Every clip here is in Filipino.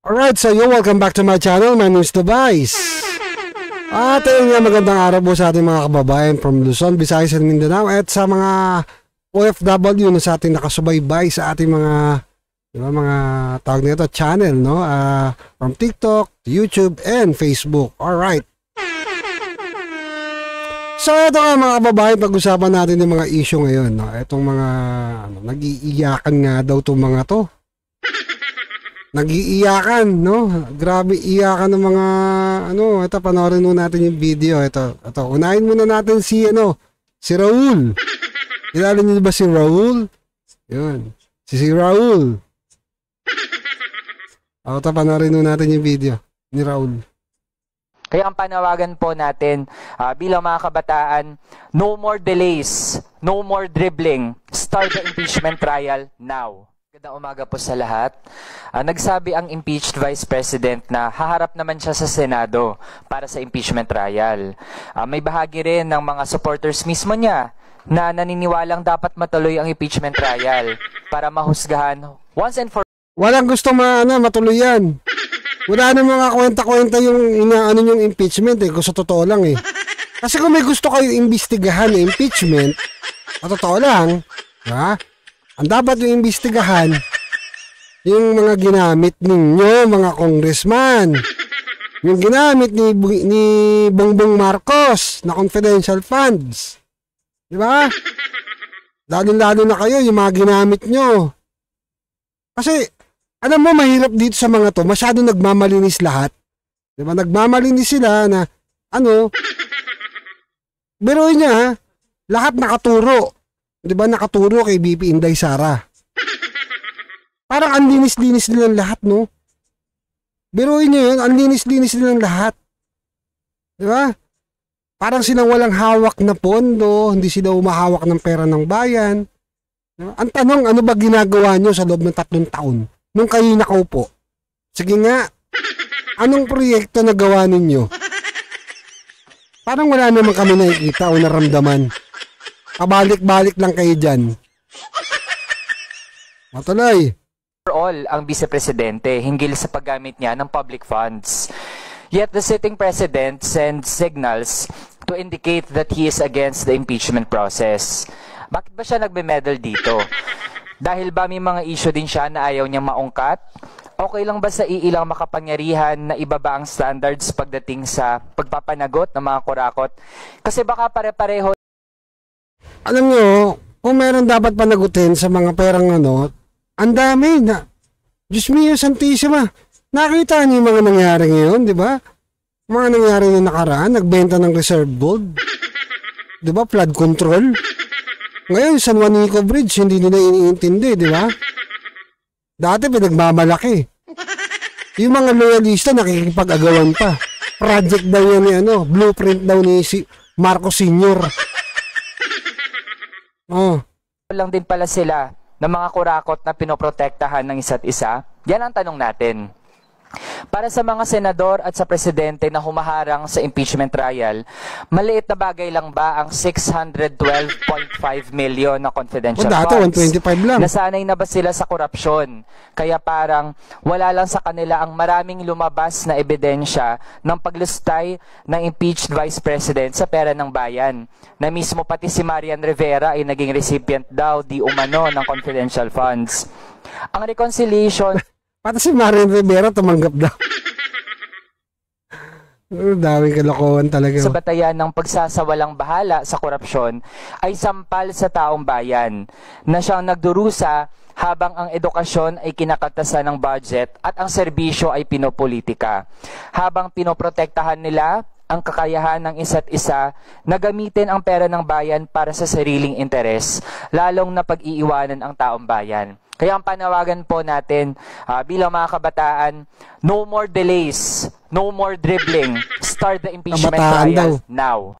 Alright, so welcome back to my channel. My name is Tobias. At ayun nga, magandang araw po sa ating mga kababayan from Luzon, Visayas and Mindanao at sa mga OFW na sa ating nakasubaybay sa ating mga mga tawag nito channel, no? From TikTok, YouTube, and Facebook. Alright. So ito nga mga kababayan, pag-usapan natin yung mga issue ngayon, no? Itong mga nag-iiyakan nga daw itong mga to. Nag-iiyakan, no? Grabe iyakan ng mga ito, panoorin muna natin yung video. Ito, unahin muna natin si Raul. Kilala niyo ba si Raul? Yun. Si Raul. Ito, panoorin muna natin yung video ni Raul. Kaya ang panawagan po natin bilang mga kabataan, no more delays, no more dribbling, start the impeachment trial now. Magandang umaga po sa lahat. Nagsabi ang impeached Vice President na haharap naman siya sa Senado para sa impeachment trial. May bahagi rin ng mga supporters mismo niya na naniniwalang dapat matuloy ang impeachment trial para mahusgahan once and for all. Walang gusto matuloy yan. Wala na mga kwenta-kwenta yung yung impeachment kung sa totoo lang Kasi kung may gusto kayo imbestigahan na impeachment, sa totoo lang, ang dapat yung imbestigahan, yung mga ginamit ninyo, mga congressman, yung ginamit ni Bongbong Marcos na confidential funds. Di ba? Lalo-lalo na kayo, yung mga ginamit nyo. Kasi, alam mo, mahirap dito sa mga to, masyado nagmamalinis lahat. Diba? Nagmamalinis sila na, biruin niya, lahat nakaturo. Diba, nakaturo kay BP Inday Sara. Parang ang linis-linis nilang lahat, no? Biruin niya yun, ang linis-linis nilang lahat. Diba? Parang silang walang hawak na pondo, hindi sila umahawak ng pera ng bayan. Diba? Ang tanong, ano ba ginagawa nyo sa loob ng 3 taon? Nung kayo nakaupo. Sige nga, anong proyekto na gawa ninyo? Parang wala naman kami nakikita o naramdaman. Pabalik-balik lang kayo dyan. Matuloy. For all ang vice-presidente hinggil sa paggamit niya ng public funds. Yet the sitting president sends signals to indicate that he is against the impeachment process. Bakit ba siya nagme-meddle dito? Dahil ba may mga issue din siya na ayaw niyang maungkat? Okay lang ba sa iilang makapangyarihan na ibaba ang standards pagdating sa pagpapanagot ng mga kurakot? Kasi baka pare-pareho. Alam nyo, kung meron dapat panagutin sa mga perang ang dami na. Diyos mio, Santissima. Nakita niyo yung mga nangyari ngayon, di ba? Mga nangyari na nakaraan, nagbenta ng reserve gold. Di ba? Flood control. Ngayon, San Juanico Bridge, hindi nila iniintindi, di ba? Dati pinagmamalaki. Yung mga loyalista nakikipag-agawan pa. Project daw yan ni blueprint daw ni Marcos Sr. Lang din pala sila ng mga kurakot na pinoprotektahan ng isa't isa? Yan ang tanong natin. Para sa mga senador at sa presidente na humaharang sa impeachment trial, maliit na bagay lang ba ang 612.5 million na confidential funds? 125 lang. Nasanay na ba sila sa korupsyon? Kaya parang wala lang sa kanila ang maraming lumabas na ebidensya ng paglustay ng impeached vice president sa pera ng bayan. Na mismo pati si Marian Rivera ay naging recipient daw di umano ng confidential funds. Ang reconciliation pati si Marian Rivera tumanggap daw. Daming kalokohan talaga. Sa batayan ng pagsasawalang bahala sa korupsyon ay sampal sa taong bayan na siyang nagdurusa habang ang edukasyon ay kinakaltasan ng budget at ang serbisyo ay pinopolitika. Habang pinoprotektahan nila ang kakayahan ng isa't isa na gamitin ang pera ng bayan para sa sariling interes, lalong na pag-iiwanan ang taong bayan. Kaya ang panawagan po natin bilang mga kabataan, no more delays, no more dribbling, start the impeachment trial now.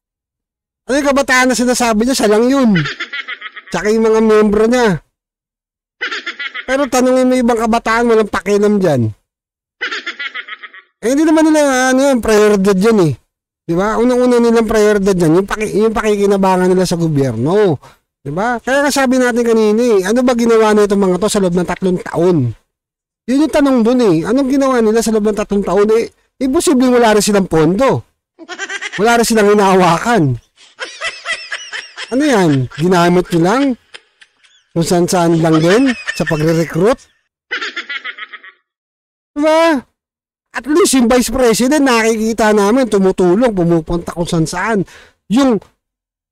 Ano yung kabataan na sinasabi niya, siya lang yun. Tsaka yung mga membro niya. Pero tanongin mo ibang kabataan, walang pakialam dyan. Hindi naman nila prioridad dyan Diba? Unang-una nilang prioridad dyan, yung pakikinabangan nila sa gobyerno. Diba? Kaya nga sabi natin kanina ano ba ginawa na itong mga to sa loob ng 3 taon? Yun yung tanong dun eh. Anong ginawa nila sa loob ng 3 taon? Eh, imposibleng wala rin silang pondo. Wala rin silang hinahawakan. Ano yan? Ginamit nyo lang? Kung saan-saan lang din? Sa pagre-recruit? Diba? At least yung Vice President, nakikita namin, tumutulong, pumupunta kung saan-saan. Yung,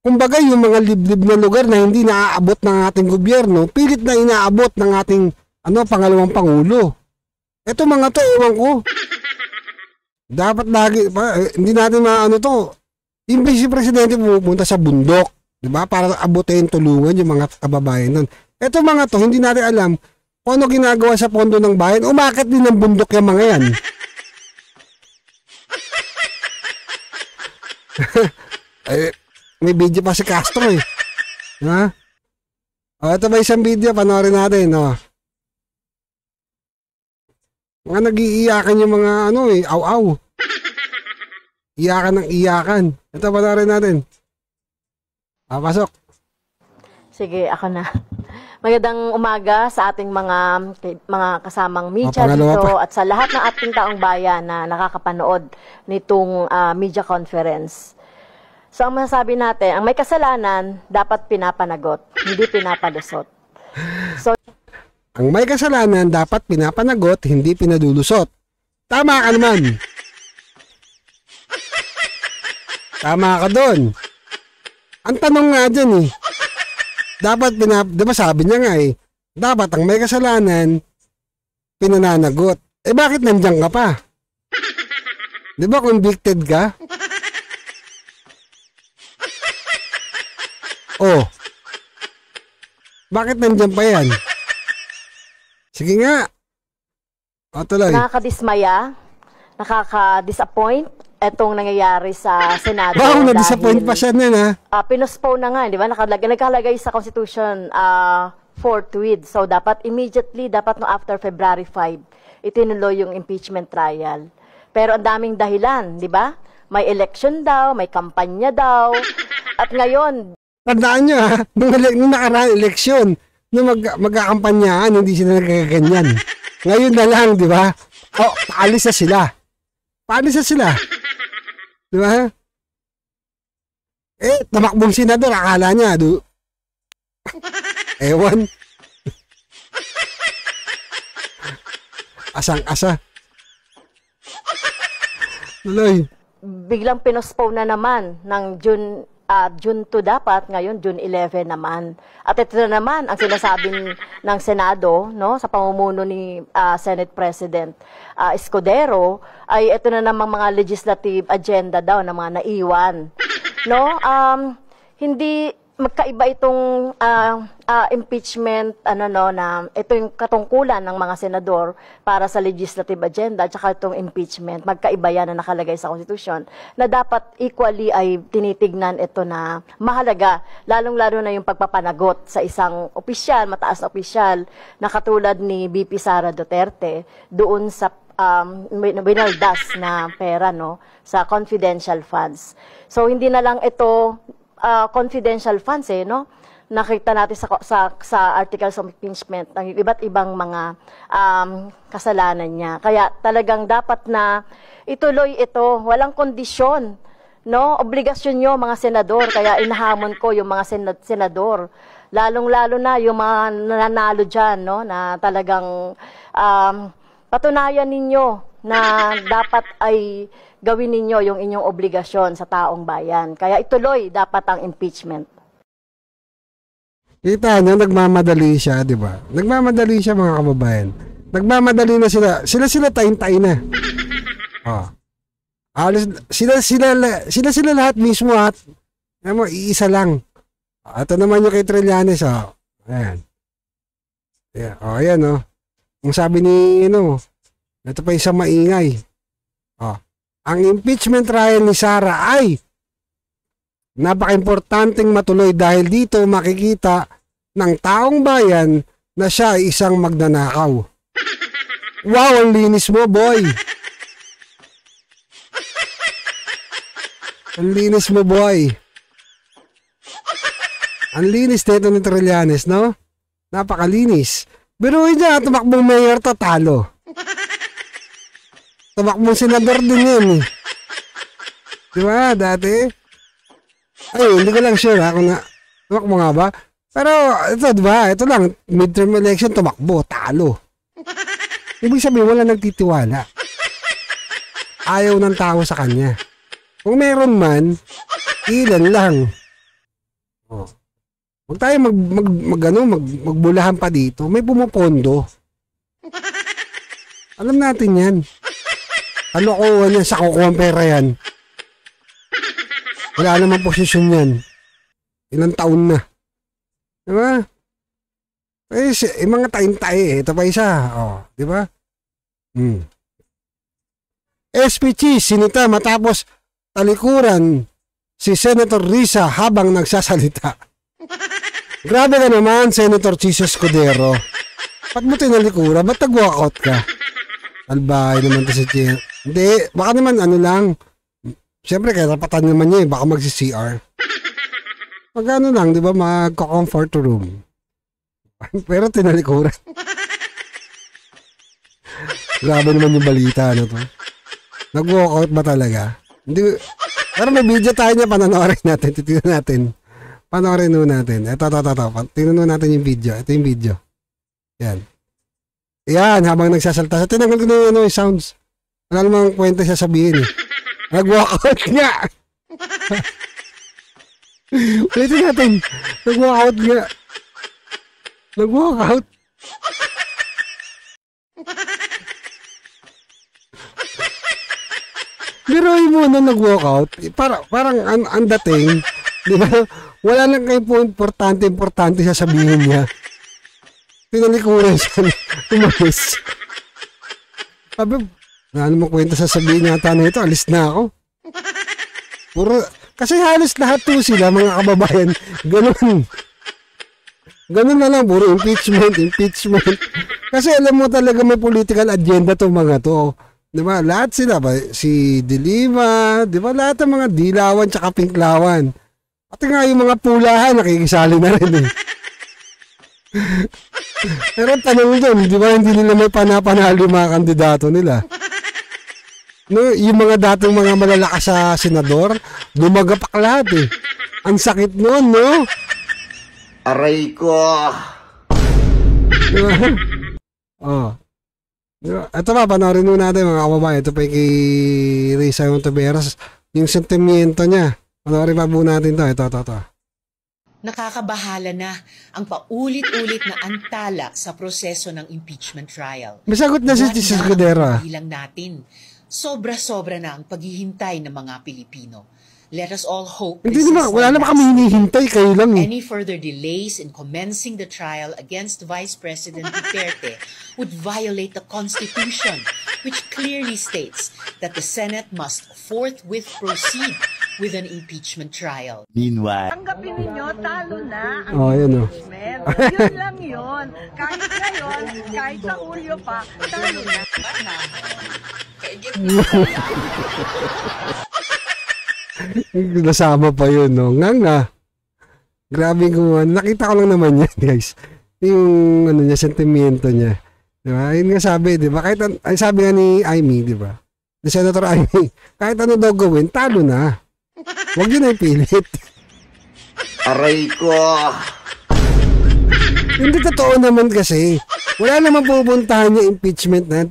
kumbaga, yung mga liblib na lugar na hindi naaabot ng ating gobyerno, pilit na inaabot ng ating, pangalawang pangulo. Ito mga to, ewan ko. Dapat lagi, hindi natin maano to. Yung Vice Presidente pumupunta sa bundok, diba? Para abutin, tulungan yung mga kababayan nun. Ito mga to, hindi natin alam kung ano ginagawa sa pondo ng bayan. Umakit din ng bundok yung mga yan. May video pa si Castro eh. Ha? Ito ba isang video? Panoorin natin. Mga nag-iiyakan yung mga aw-aw. Iyakan ng iyakan. Ito, panoorin natin. Pasok. Sige, ako na. Magandang umaga sa ating mga kasamang media dito at sa lahat ng ating taong bayan na nakakapanood nitong media conference. So, ang masasabi natin, ang may kasalanan, dapat pinapanagot, hindi pinapalusot. So, ang may kasalanan, dapat pinapanagot, hindi pinadulusot. Tama ka naman. Tama ka doon. Ang tanong nga dyan eh, dapat diba sabi niya nga eh, dapat ang may kasalanan, pinananagot. Eh bakit nandiyan ka pa? Diba convicted ka? Oh. Bakit nandiyan pa yan? Sige nga. Tuloy. Nakakadismaya, nakaka-disappoint etong nangyayari sa Senado. Wow, na-disappoint pa siya na. Pinospone na nga, di ba? Nagkalagay sa Constitution forthwith. So, dapat immediately, dapat no after February 5, itinuloy yung impeachment trial. Pero ang daming dahilan, di ba? May election daw, may kampanya daw. At ngayon, tandaan nyo ha, nung nakaraan eleksyon, nung magkakampanyahan, hindi sila nagkaganyan. Ngayon na lang, di ba? Paalis na sila. Paalis na sila. Di ba? Tamakbong senador, akala niya, ewan. Asang-asa. Tuloy. Biglang pinospone na naman ng June 2 dapat, ngayon June 11 naman. At ito na naman ang sinasabi ng Senado, no, sa pamumuno ni Senate President Escudero, ay ito na namang mga legislative agenda daw na mga naiwan. No? Hindi magkaiba itong impeachment na ito yung katungkulan ng mga senador para sa legislative agenda at saka itong impeachment, magkaiba yan na nakalagay sa konstitusyon na dapat equally ay tinitignan ito na mahalaga, lalong-lalo na yung pagpapanagot sa isang opisyal, mataas na opisyal na katulad ni BP Sara Duterte doon sa binaldas na pera, no, sa confidential funds. So hindi na lang ito confidential funds no? Nakita natin sa articles of impeachment ng iba't ibang mga kasalanan niya. Kaya talagang dapat na ituloy ito, walang kondisyon, no? Obligasyon niyo mga senador, kaya inahamon ko yung mga senador. Lalong-lalo na yung mga nananalo diyan, no, na talagang patunayan ninyo na dapat ay gawin ninyo yung inyong obligasyon sa taong bayan. Kaya ituloy dapat ang impeachment. Kita nyo, nagmamadali siya, di ba? Nagmamadali siya mga kababayan. Nagmamadali na sila. Sila tayin-tayin na. Sila lahat mismo at iisa lang. Ito naman yung kay Trillanes. Ayan. Ayan, Ang sabi ni, ito pa isang maingay. Ang impeachment trial ni Sara ay napaka-importanteng matuloy dahil dito makikita ng taong bayan na siya ay isang magnanakaw. Wow, ang linis mo, boy! Ang linis mo, boy! Ang linis nito ni Trillanes, no? Napakalinis. Biruin niya, tumakbong mayor to, talo. Tumakbong senador din yan eh. Diba, dati? Ay, hindi ko lang sure ha, kung tumakbo nga ba? Pero, ito, diba, ito lang, midterm election, tumakbo, talo. Ibig sabihin, wala nagtitiwala. Ayaw ng tao sa kanya. Kung meron man, ilan lang. Oh. Huwag tayo magbulahan pa dito. May pumupondo. Alam natin yan. Kalokohan yan sa kukuhang pera yan. Wala namang posisyon yan. Ilang taon na. Diba? Eh, mga tayo-tayo eh. Ito pa isa. Oh, diba? SPG, sinita matapos talikuran si Senator Risa habang nagsasalita. Grabe ka naman, Senator Chis Escudero. Ba't mo tinalikuran? Ba't nag-walkout ka? Albay naman to si Chen. Hindi, baka naman ano lang. Siyempre, karapatan naman niya eh. Baka magsi-CR. Magano lang, di ba? Magko-comfort room. Pero tinalikuran. Grabe naman yung balita na to. Nag-walkout ba talaga? Hindi. Pero may video tayo niya, panonoorin natin. Titignan natin. Panoorin nun natin. Ito. Tingnan nun natin yung video. Ito yung video. Yan. Yan, habang nagsasalta. Tinanggal ko na yung sounds. Wala namang kwenta siya sabihin eh. Nag-walkout nga. Ulitin natin. Nag-walkout nga. Nag-walkout. Biruin mo na nag-walkout. Parang ang dating, di ba? Wala lang kayo po importante sasabihin niya. Tinalikuran siya. Umalis. Sabi, ano mo kwenta sasabihin niya na ito? Alis na ako. Kasi halos lahat po sila, mga kababayan, ganun. Ganun na lang, puro impeachment. Kasi alam mo talaga may political agenda itong mga to. Di ba? Lahat sila ba? Si Dilima, di ba? Lahat ng mga dilawan tsaka pinklawan. At nga yung mga pulahan, nakikisali na rin eh. Pero tanong doon, di ba? Hindi nila may panapanalo yung mga kandidato nila. No, yung mga dating mga malalakas sa senador, lumagapak lahat eh. Ang sakit noon, no? Aray ko! Diba? Oh. Diba? Ito pa, panoorin mo natin mga kababayan. Ito pa kay Risa Hontiveros. Yung sentimiento niya. Panoorin pa po natin to. Ito. Nakakabahala na ang paulit-ulit na antala sa proseso ng impeachment trial. May sagot na si Jesus Escudero. Bilang natin, sobra-sobra na ang paghihintay ng mga Pilipino. Let us all hope Hindi naman, wala naman kami hinihintay, kayo lang eh. any further delays in commencing the trial against Vice President Duterte would violate the Constitution, which clearly states that the Senate must forthwith proceed with an impeachment trial. Meanwhile, Tanggapin ninyo, talo na ang Yun o. impeachment. Yun lang yun. Kahit ngayon, kahit sa Hulyo pa, talo na. Nasama pa yun, no? Nga. Grabe ko. Nakita ko lang naman yan, guys. Yung, sentimiento niya. Diba? Yun nga sabi, diba? Kahit, ay sabi nga ni Amy, diba? Ni Senator Amy, kahit ano daw gawin, talo na. Huwag yun ay pilit. aray ko! Hindi totoo naman kasi. Wala naman pupuntahan yung impeachment na.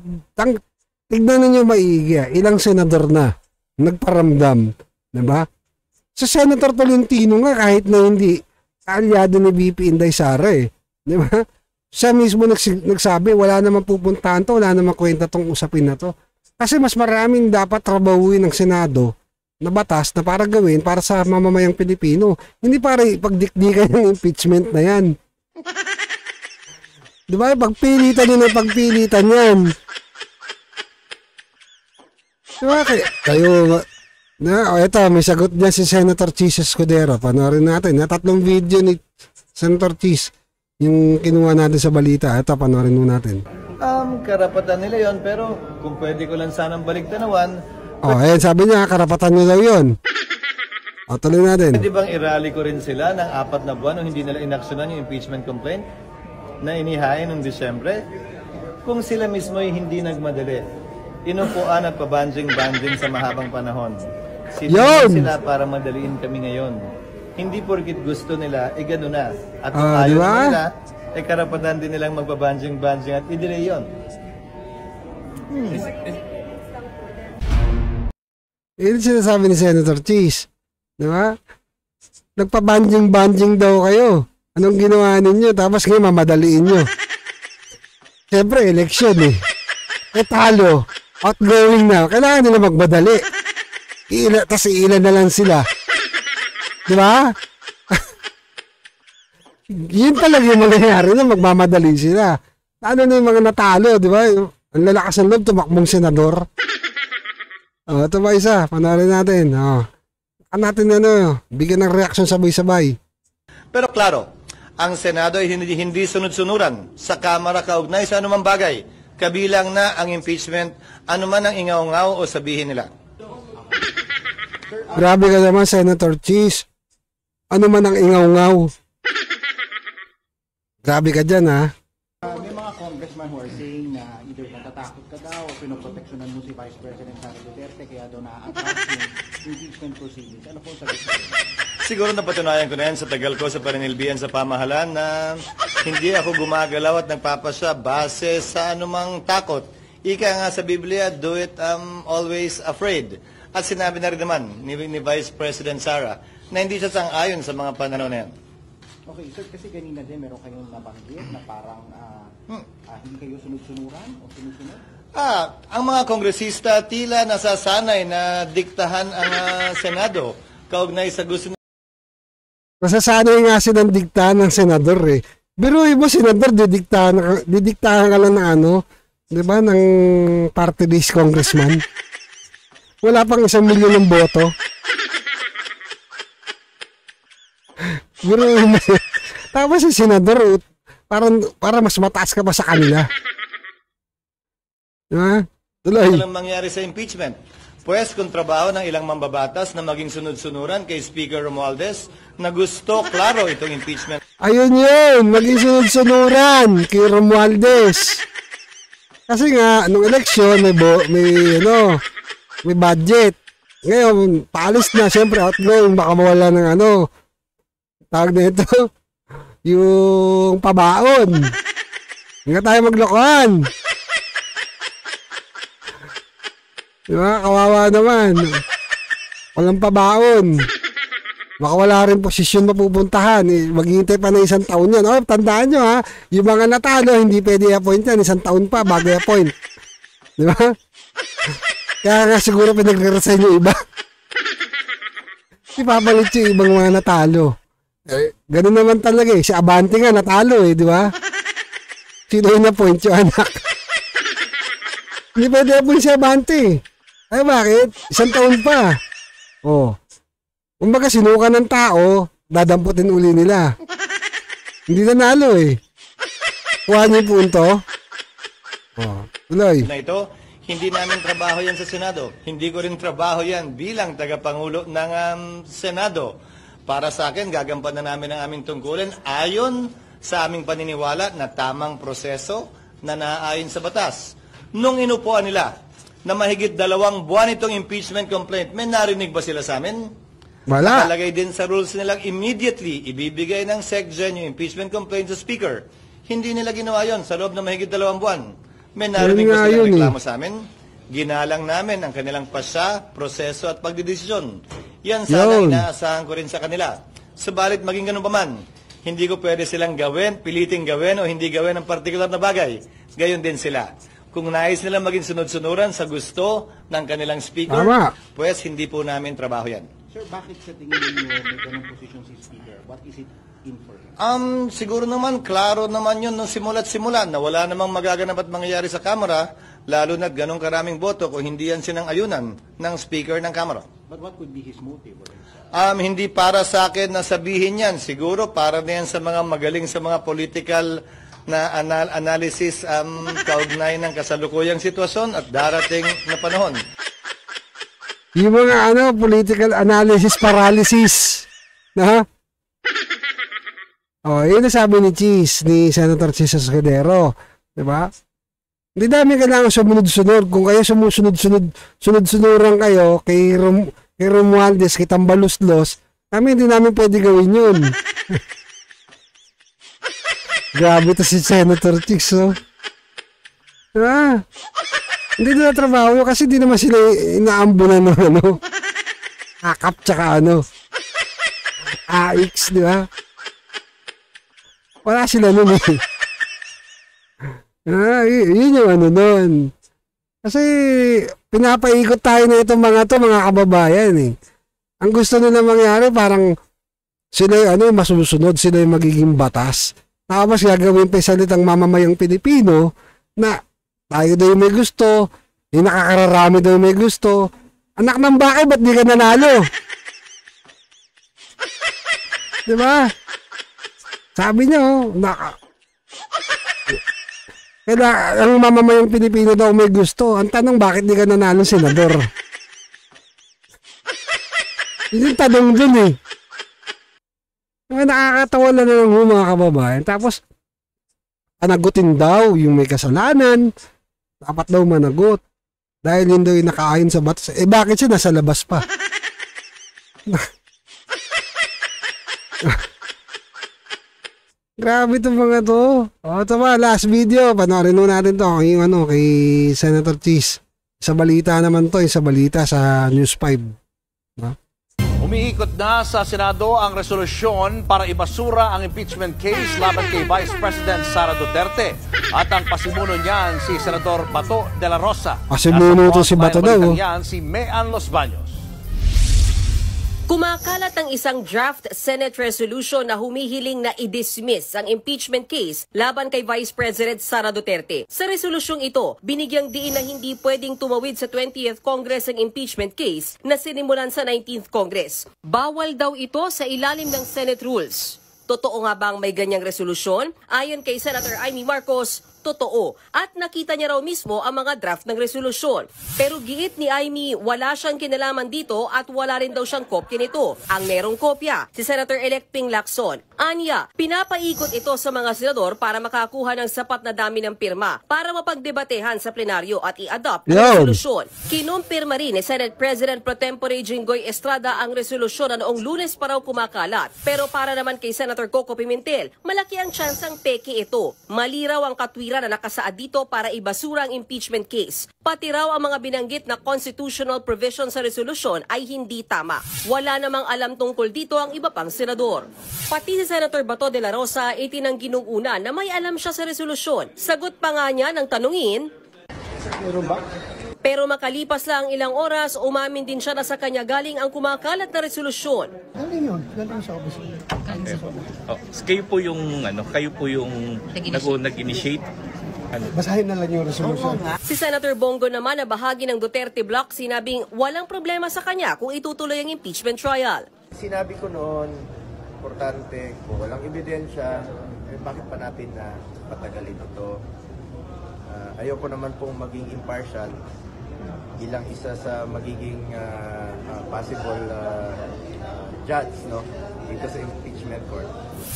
Tignan ninyo maigi. Ilang senador na nagparamdam. Diba? Sa Senator Tolentino nga kahit na hindi kaalyado ni VP Inday Sara eh. Diba? Siya mismo nagsabi wala naman pupuntahan to, wala naman kwenta tong usapin na to. Kasi mas maraming dapat trabahuin ng Senado na batas na para gawin para sa mamamayang Pilipino. Hindi para ipagdikdikan yung impeachment na yan. Diba? Pagpilitan yun ang pagpilitan yan. Diba? Kayo ito, may sagot niya si Senator Chis Escudero. Panoorin natin. Tatlong video ni Senator Chis yung kinuha natin sa balita. Ito, panoorin mo natin. Karapatan nila yon, pero kung pwede ko lang sanang baliktanawan, Ayan, sabi niya, karapatan niya daw yun. Tuloy natin. pwede bang i-rally ko rin sila ng 4 na buwan o hindi nila inaksyonan yung impeachment complaint? na inihain noong Disyembre? Kung sila mismo ay hindi nagmadali, inupuan at pabanjing-banjing sa mahabang panahon. Sila para madaliin kami ngayon. Hindi porkit gusto nila, gano'n na. At kung ayaw diba? nila, karapatan din nilang magpabanjing-banjing at i-delay yun. Yun sinasabi ni Senator Cheese. Di ba? Nagpabanjing-banjing daw kayo. Anong ginawa ninyo? Tapos ngayon mamadaliin nyo. Siyempre, eleksyon eh. Talo. Outgoing na. Kailangan nila magmadali. Tapos ilan na lang sila. Di ba? Yun talaga yung mangyayari na magmamadali sila. Ano na yung mga natalo, di ba? Ang lalakas ng loob, tumakbong senador. Ito ba isa? Panoorin natin. Natin bigyan ng reaksyon sabay-sabay. Pero klaro, ang Senado ay hindi sunod-sunuran sa Kamara kaugnay sa anumang bagay. Kabilang na ang impeachment, anuman ang ingaw-ngaw o sabihin nila. Grabe ka naman, Senator Cheese. Ano man ang ingaw-ngaw. Grabe ka dyan, ha? May mga congressman who are saying na either natatakot ka daw o pinoproteksyonan mo si Vice President Sara Duterte kaya daw na-attract yung impeachment proceedings. Ano po sagot mo? Siguro napatunayan ko na yan sa tagal ko sa paninilbihan sa pamahalaan na hindi ako gumagalaw at nagpapasya base sa anumang takot. Ika nga sa Biblia, do it always afraid. At sinabi na rin naman ni Vice President Sara na hindi siya sang-ayon sa mga pananaw na yan. Okay, sir, kasi kanina din meron kayong nabanggit na parang hindi kayo sunod-sunuran o sinusunod? Ang mga kongresista tila nasasanay na diktahan ang Senado kaugnay sa gusto. Nasasanay nga silang diktahan ng senador eh. Pero mo, senador, didiktahan ka lang ng di ba, ng party list congressman. Wala pang 1 milyon ng boto. Pero, tapos si senador, para mas mataas ka pa sa kanila. Diba? Tuloy. Ano lang mangyari sa impeachment? Pues kung trabaho ng ilang mambabatas na maging sunod-sunuran kay Speaker Romualdez na gusto, klaro, itong impeachment. Ayun yun, maging sunod-sunuran kay Romualdez. Kasi nga, nung eleksyon, may budget. Ngayon, paalis na, siyempre, outgoing, baka mawala ng tawag na ito, yung pabaon. Hindi tayo maglokohan. Diba? Kawawa naman. Walang pabaon. Baka wala rin posisyon mapupuntahan. Maghihintay pa na 1 taon yan. Tandaan nyo ha, yung mga natalo, hindi pwede i-appoint yan. 1 taon pa bago i-appoint. Diba? Kaya nga siguro pinagre-resign yung iba. Ipapalit yung ibang mga natalo. Ganun naman talaga eh. Si Abante nga natalo di ba? Sino yung na-point yung anak? Hindi pwede i-appoint si Abante. Ay bakit? 1 taon pa. Kumbaga sinuka ng tao, dadamputin uli nila. Hindi nanalo eh. Kuha niyo yung punto. Tuloy. Na ito, hindi namin trabaho yan sa Senado. Hindi ko rin trabaho yan bilang tagapangulo ng Senado. Para sa akin, gagampanan namin ang aming tungkulin ayon sa aming paniniwala na tamang proseso na naaayon sa batas. Nung inupuan nila na mahigit 2 buwan itong impeachment complaint, may narinig ba sila sa amin? Wala. Nakalagay din sa rules nilang immediately ibibigay ng SecGen yung impeachment complaint sa Speaker. Hindi nila ginawa yon sa loob ng mahigit 2 buwan. May narinig ba silang reklamo sa amin? Ginalang namin ang kanilang pasya, proseso at pagdidesisyon. Yan sana inaasahan ko rin sa kanila. Subalit maging ganun pa man, hindi ko pwede silang gawin, piliting gawin o hindi gawin ang partikular na bagay. Gayon din sila. Kung nais nilang maging sunod-sunuran sa gusto ng kanilang speaker, pues hindi po namin trabaho yan. Sir, bakit sa tingin niyo may ganung posisyon si Speaker? What is it in for him? Siguro naman, klaro naman yun nung simula't simula na wala namang magaganap at mangyayari sa Kamara, lalo na't ganong karaming boto kung hindi yan sinang-ayunan ng Speaker ng Kamara. But what could be his motive? Hindi para sa akin na sabihin yan. Siguro para na yan sa mga magaling sa mga political na analysis kaugnay ng kasalukuyang sitwasyon at darating na panahon. Yung mga political analysis paralysis. Oh, yun na sabi ni Senator Cheese Escudero. Diba? Hindi namin kailangan sumunod-sunod. Kung kayo sunod-sunuran kayo kay Romualdez, kay Tambaluslos, hindi namin pwede gawin yun. Grabe to si Senator Cheese, oh. Diba? Hindi na trabaho kasi hindi naman sila inaambunan ng akap tsaka AX, di ba? Wala sila nun eh. Yun yung nun. Kasi pinapaikot tayo na itong mga kababayan eh. Ang gusto nila mangyari parang sila yung masusunod, sila yung magiging batas. Tapos gagawin pa salitang mamamayang Pilipino na tayo daw yung may gusto, yung nakakararami daw yung may gusto. Anak ng bakit, ba't di ka nanalo? Diba? Sabi niya, kaya ang mamamayang Pilipino daw may gusto. Ang tanong, bakit di ka nanalo senador? Yun yung tanong dun eh. Nakakatawa na lang mga kababayan. Tapos, panagutin daw yung may kasalanan. Dapat daw managot. Dahil yun daw yung nakaayon sa batas. Bakit siya nasa labas pa? Grabe itong mga to. Ito ba, last video. Panoorin mo natin to. Yung kay Senator Cheese. Sa balita naman to. Sa balita sa News 5. Umiikot na sa Senado ang resolusyon para ibasura ang impeachment case laban kay Vice President Sara Duterte. At ang pasimuno niyan si Senador Bato de la Rosa. Pasimuno to si Bato daw. Yan si Mean Los Baños. Kumakalat ang isang draft Senate resolution na humihiling na i-dismiss ang impeachment case laban kay Vice President Sara Duterte. Sa resolusyong ito, binigyang diin na hindi pwedeng tumawid sa 20th Congress ang impeachment case na sinimulan sa 19th Congress. Bawal daw ito sa ilalim ng Senate rules. Totoo nga bang may ganyang resolusyon? Ayon kay Senator Amy Marcos, totoo. At nakita niya raw mismo ang mga draft ng resolusyon. Pero giit ni Amy, wala siyang kinalaman dito at wala rin daw siyang kopya nito. Ang merong kopya, si Senator-elect Ping Lacson. Anya, pinapaikot ito sa mga senador para makakuha ng sapat na dami ng pirma para mapagdebatehan sa plenaryo at i-adopt ang resolusyon. Kinumpirma rin ni Senate President Pro Tempore Jinggoy Estrada ang resolusyon na noong Lunes pa raw kumakalat. Pero para naman kay Senator Coco Pimentel, malaki ang tsansang peke ito. Mali raw ang katwiran na nakasaad dito para ibasura ang impeachment case. Pati raw ang mga binanggit na constitutional provision sa resolusyon ay hindi tama. Wala namang alam tungkol dito ang iba pang senador. Pati si Senator Bato de la Rosa itinanggi nung una na may alam siya sa resolusyon. Sagot pa nga niya ng tanungin, pero makalipas lang ilang oras, umamin din siya na sa kanya galing ang kumakalat na resolusyon. Galing yun. Galing sa office. Kayo po yung nag-initiate. Basahin na lang yung resolution. Si Senator Bongo naman na bahagi ng Duterte Bloc, sinabing walang problema sa kanya kung itutuloy ang impeachment trial. Sinabi ko noon, importante, kung walang ebidensya, bakit pa natin na patagalin ito? Ayoko naman pong maging impartial bilang isa sa magiging possible judge dito sa impeachment court.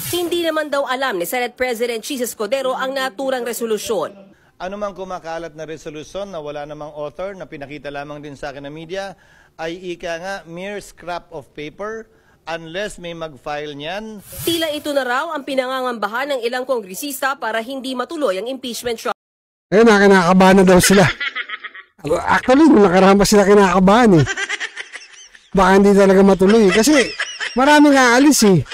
Hindi naman daw alam ni Senate President Cheese Escudero ang naturang resolusyon. Ano mang kumakalat na resolusyon na wala namang author na pinakita lamang din sa akin ng media ay ika nga mere scrap of paper unless may mag-file niyan. Tila ito na raw ang pinangangambahan ng ilang kongresista para hindi matuloy ang impeachment trial. Ayun, kinakabahan na daw sila. Actually, nung nakaraan pa sila kinakabahan eh. Baka hindi talaga matuloy. Kasi maraming aalis eh.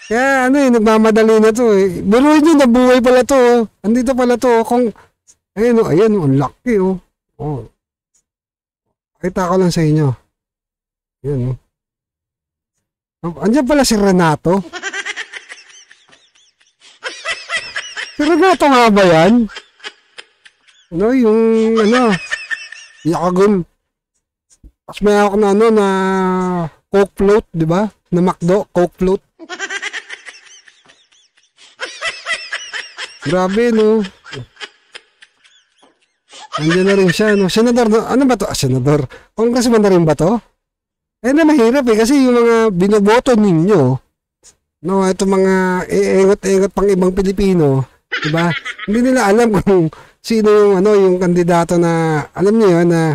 Kaya nagmamadali na to eh. Biruin nyo, nabuhay pala to. Andito pala to. Ayan, ang laki oh. Kita ko lang sa inyo. Ayan Andiyan pala si Renato. Si Renato nga ba yan? Yakagul. Tapos may ako na Coke float, di ba? Na McDo, Coke float. Grabe, no? Andiyan na rin siya, no? Senador, ano ba to? Senador. Congressman na rin ba to? Na mahirap kasi yung mga binoboto ninyo, no, ito mga engot-engot pang ibang Pilipino, diba? Hindi nila alam kung sino yung yung kandidato na alam niyo yun na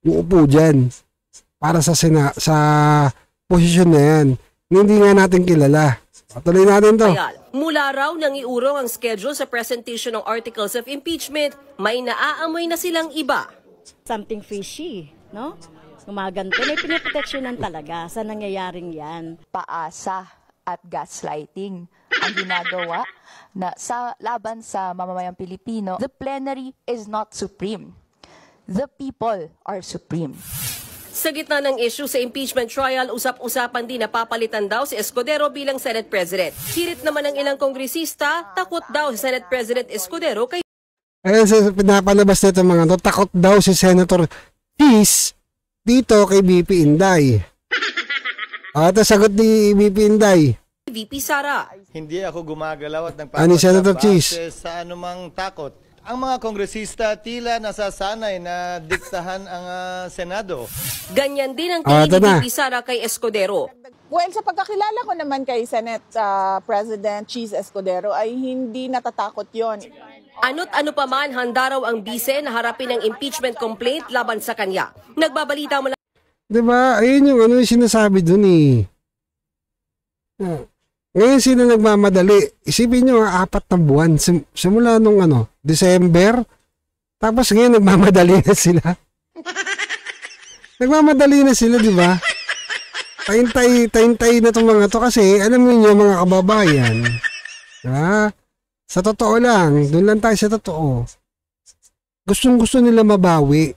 uupo diyan para sa sa posisyon na yan. Hindi nga natin kilala. Patuloy natin to. Mula raw nang iurong ang schedule sa presentation ng articles of impeachment, may naaamoy na silang iba. Something fishy, no? Gumaganto, may pinaproteksyonan talaga sa nangyayaring yan. Paasa at gaslighting ang ginagawa na sa laban sa mamamayang Pilipino. The plenary is not supreme. The people are supreme. Sa gitna ng issue sa impeachment trial, usap-usapan din na papalitan daw si Escudero bilang Senate President. Hirit naman ng ilang kongresista, takot daw si Senate President Escudero kay... Pinapalabas nito mga to, takot daw si Senator Cheese dito kay VP Inday. Ito sagot ni VP Inday. VP Sara. Hindi ako gumagalaw at Ani Senator Cheese sa anumang takot. Ang mga kongresista tila nasasanay na diktahan ang Senado. Ganyan din ang tingin ni VP Sara kay Escudero. Well, sa pagkakilala ko naman kay Senate President Cheese Escudero ay hindi natatakot yon. Ano't ano pa man, handa raw ang bise na harapin ang impeachment complaint laban sa kanya. Nagbabalita mo lang. Diba? Ayun yung yung sinasabi dun eh. Ngayon sino nagmamadali? Isipin nyo 4 na buwan. Simula nung December. Tapos ngayon nagmamadali na sila. Nagmamadali na sila, di ba? Taintay na itong mga to kasi alam niyo mga kababayan. Diba? Sa totoo lang, doon lang tayo sa totoo. Gustong-gusto nila mabawi.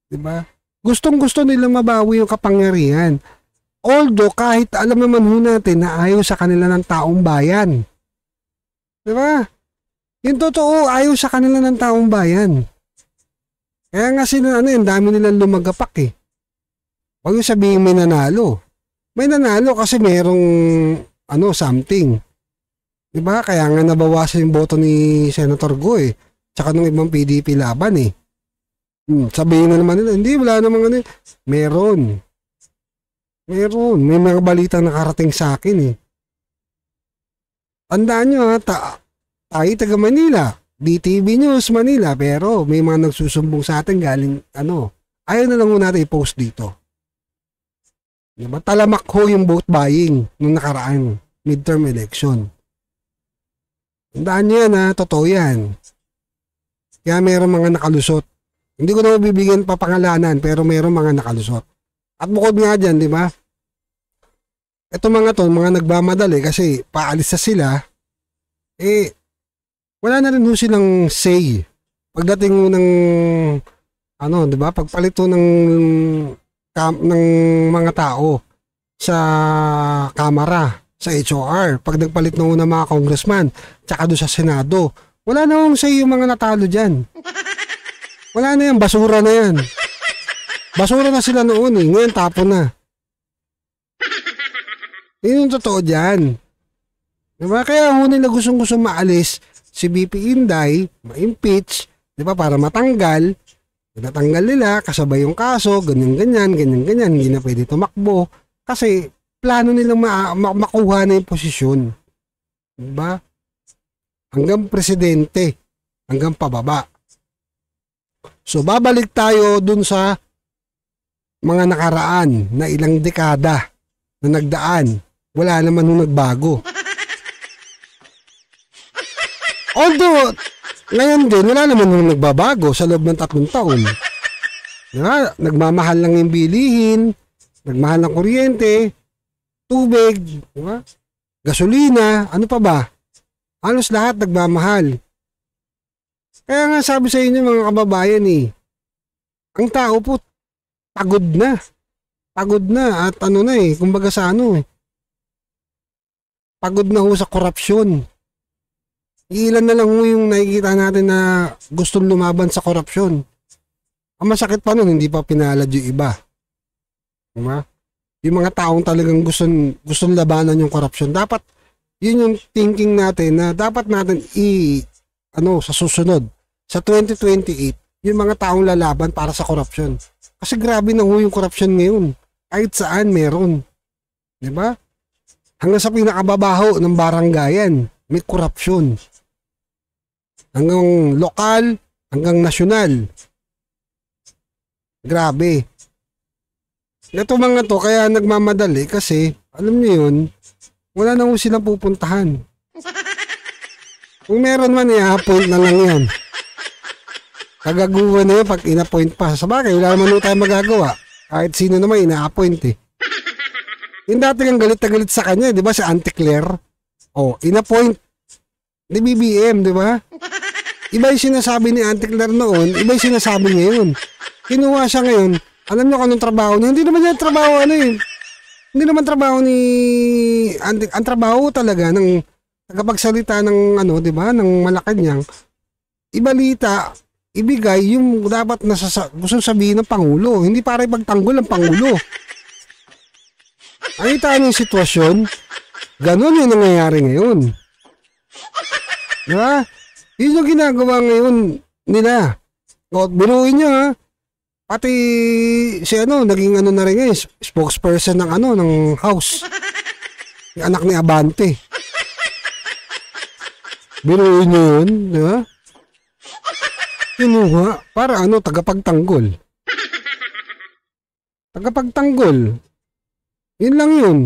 Diba? Gustong-gusto nila mabawi yung kapangyarihan. Although, kahit alam naman ho natin na ayaw sa kanila ng taong bayan. Diba? Yung totoo, ayaw sa kanila ng taong bayan. Kaya nga sila, dami nilang lumagapak eh. Huwag yung sabihin may nanalo. May nanalo kasi merong, something. Diba? Kaya nga nabawasan yung boto ni Senator Go eh. Tsaka nung ibang PDP laban eh. Sabihin na naman nila, hindi, wala namang meron. May mga balitang nakarating sa akin eh. Tandaan nyo tayo taga Manila, DTV News Manila, pero may mga nagsusumbong sa atin galing ayaw na lang muna natin i-post dito. Diba? Talamak ho yung vote buying nung nakaraan midterm election. Tandaan nyo yan totoo yan. Kaya mayroong mga nakalusot. Hindi ko na mabibigyan pa pangalanan, pero mayroong mga nakalusot. At bukod nga dyan, di ba? Ito mga nagmamadali kasi paalis na sila, wala na rin ho silang say. Pagdating mo ng, di ba? Pagpalito ng mga tao sa Kamara, sa HOR, pag nagpalit na ng mga congressman, tsaka doon sa Senado, wala na hong say yung mga natalo dyan. Wala na yan, basura na yan. Basura na sila noon eh. Ngayon tapon na. Yun yung totoo dyan. Diba? Kaya ho nila gustong-gusto maalis si BP Inday, ma-impeach, diba? Para matanggal. Natanggal nila, kasabay yung kaso, ganyan-ganyan, hindi na pwede tumakbo. Kasi plano nilang makuha na yung posisyon. Diba? Hanggang presidente, hanggang pababa. So babalik tayo dun sa mga nakaraan na ilang dekada na nagdaan. Wala naman nung nagbago. Although, ngayon din, wala naman nung nagbabago sa loob ng 3 taon. Diba? Nagmamahal lang yung bilihin, nagmahal ng kuryente, tubig, diba? Gasolina, ano pa ba? Halos lahat nagmamahal. Kaya nga sabi sa inyo mga kababayan ang tao po pagod na. Pagod na at kumbaga sa pagod na ho sa korupsyon. Ilan na lang ho yung nakikita natin na gustong lumaban sa korupsyon. Ang masakit pa nun, hindi pa pinalad yung iba. Diba? Yung mga taong talagang gustong labanan yung korupsyon. Dapat, yun yung thinking natin na dapat natin sa susunod, sa 2028, yung mga taong lalaban para sa korupsyon. Kasi grabe na ho yung korupsyon ngayon. Kahit saan meron. Diba? Hanggang sa pinakababaho ng baranggayan, may korupsyon. Hanggang lokal, hanggang nasyonal. Grabe. Ito mga to, kaya nagmamadali kasi, alam niyo yun, wala na silang pupuntahan. Kung meron man, i-appoint na lang yan. Kagaguhan na yun pag in-appoint pa. Sa bagay, wala naman tayo magagawa. Kahit sino naman ina-appoint eh. Yung dati kang galit na galit sa kanya, di ba? Si Auntie Claire. Oh, in-appoint. Ni BBM, di ba? Iba yung sinasabi ni Auntie Claire noon, iba yung sinasabi ngayon. Kinuha siya ngayon. Alam niyo kung anong trabaho niya? Hindi naman niya trabaho hindi naman trabaho ni ang trabaho talaga ng tagapagsalita ng di ba? Ng Malacanang. Ibalita, ibigay yung dapat gusto sabihin ng Pangulo. Hindi para ipagtanggol ang Pangulo. Nakita niyo yung sitwasyon? Ganon yung nangyayari ngayon. Diba? Yun yung ginagawa ngayon nila. O, biruin nyo ha. Pati si naging na rin ngayon, spokesperson ng ng house. Yung anak ni Abante. Biruin nyo yun, diba? Kinuha para tagapagtanggol. Tagapagtanggol. Yun lang yun.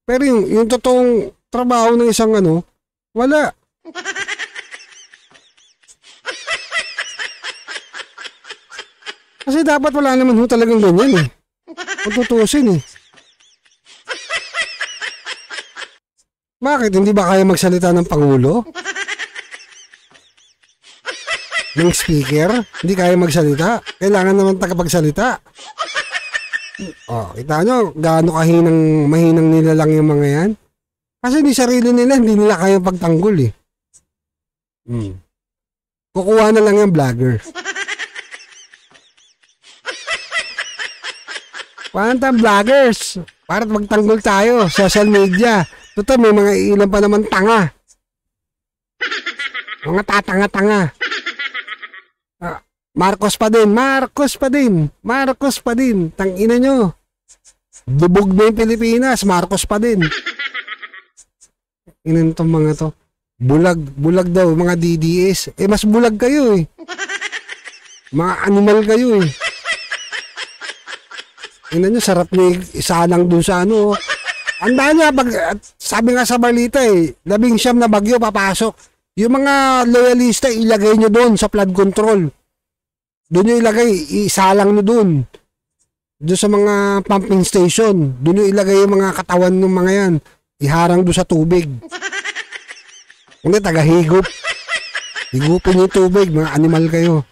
Pero yung totoong trabaho ng isang wala. Kasi dapat wala naman talagang ganyan eh. Pagtutusin eh. Bakit? Hindi ba kaya magsalita ng Pangulo? Ng speaker? Hindi kaya magsalita? Kailangan naman tagapagsalita. Oh, kita nyo, gaano mahinang nila lang yung mga yan? Kasi di sarili nila, hindi nila kaya pagtanggol eh. Kukuha na lang yung vlogger. Pantang vloggers, para magtanggol tayo, social media. Total, may mga ilan pa naman tanga. Mga tatanga-tanga. Marcos pa din. Tangina nyo. Dubog na yung Pilipinas, Marcos pa din. Inan tong mga to. Bulag daw, mga DDS. Mas bulag kayo eh. Mga animal kayo eh. Inan nyo, sarap nyo isalang dun sa Anda niya, sabi nga sa balita eh, 19 na bagyo papasok. Yung mga loyalista, ilagay nyo doon sa flood control. Doon nyo ilagay, isalang nyo doon. Doon sa mga pumping station. Doon nyo ilagay yung mga katawan ng mga yan. Iharang doon sa tubig. Hindi, taga-higop. Higupin nyo yung tubig, mga animal kayo.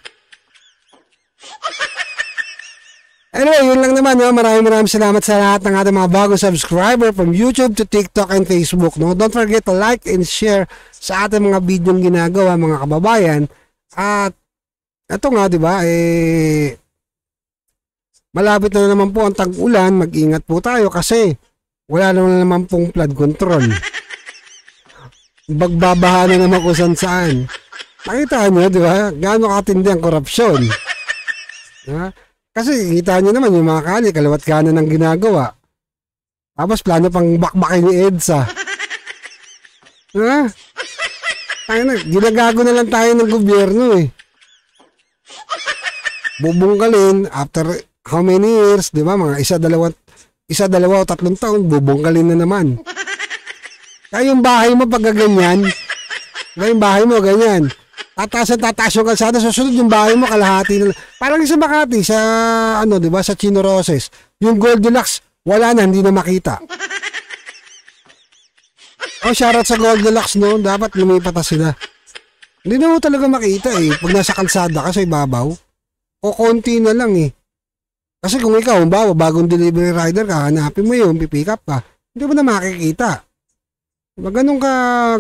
Anyway, yun lang naman. Maraming salamat sa lahat ng ating mga bagong subscriber from YouTube to TikTok and Facebook. Don't forget to like and share sa ating mga video ginagawa, mga kababayan. At ito nga, di ba, malapit na naman po ang tag-ulan. Mag-ingat po tayo kasi wala naman pong flood control. Bagbabaha na naman kung saan. Nakita nyo, di ba, gaano katindi ang korupsyon. Diba? Kasi kita nyo naman yung mga kali, kaliwat kanan ng ginagawa. Tapos plano pang bakbakin ni EDSA. Diba? Ginagago na lang tayo ng gobyerno eh. Bubungkalin after how many years, di ba? Mga isa, dalawa o 3 taon, bubungkalin na naman. Kaya yung bahay mo pag ganyan, yung bahay mo ganyan, tataas yung kalsada, susunod yung bahay mo kalahati na. Parang sa Makati, sa di ba, sa Chino Roses, yung Goldilocks, wala na, hindi na makita. Shoutout sa Goldilocks, dapat lumipat na sila. Hindi na mo talaga makita eh, pag nasa kalsada ka sa ibabaw, o konti na lang eh. Kasi kung ikaw, bagong delivery rider ka, hanapin mo yun, pipick up ka, hindi mo na makikita. Ganun ka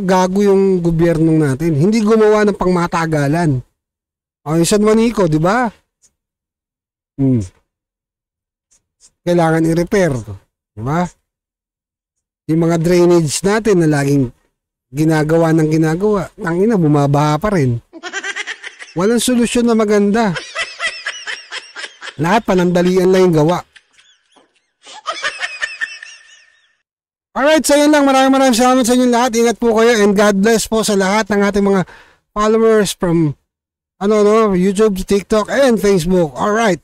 gago yung gobyerno natin. Hindi gumawa ng pangmatagalan. Yung San Juanico, di ba? Kailangan i-repair. Di ba? Yung mga drainage natin na laging ginagawa, tangina, bumabaha pa rin. Walang solusyon na maganda. Lahat panandalian lang yung gawa. Alright, so yun lang. Maraming salamat sa inyong lahat. Ingat po kayo and God bless po sa lahat ng ating mga followers from YouTube, TikTok, and Facebook. Alright.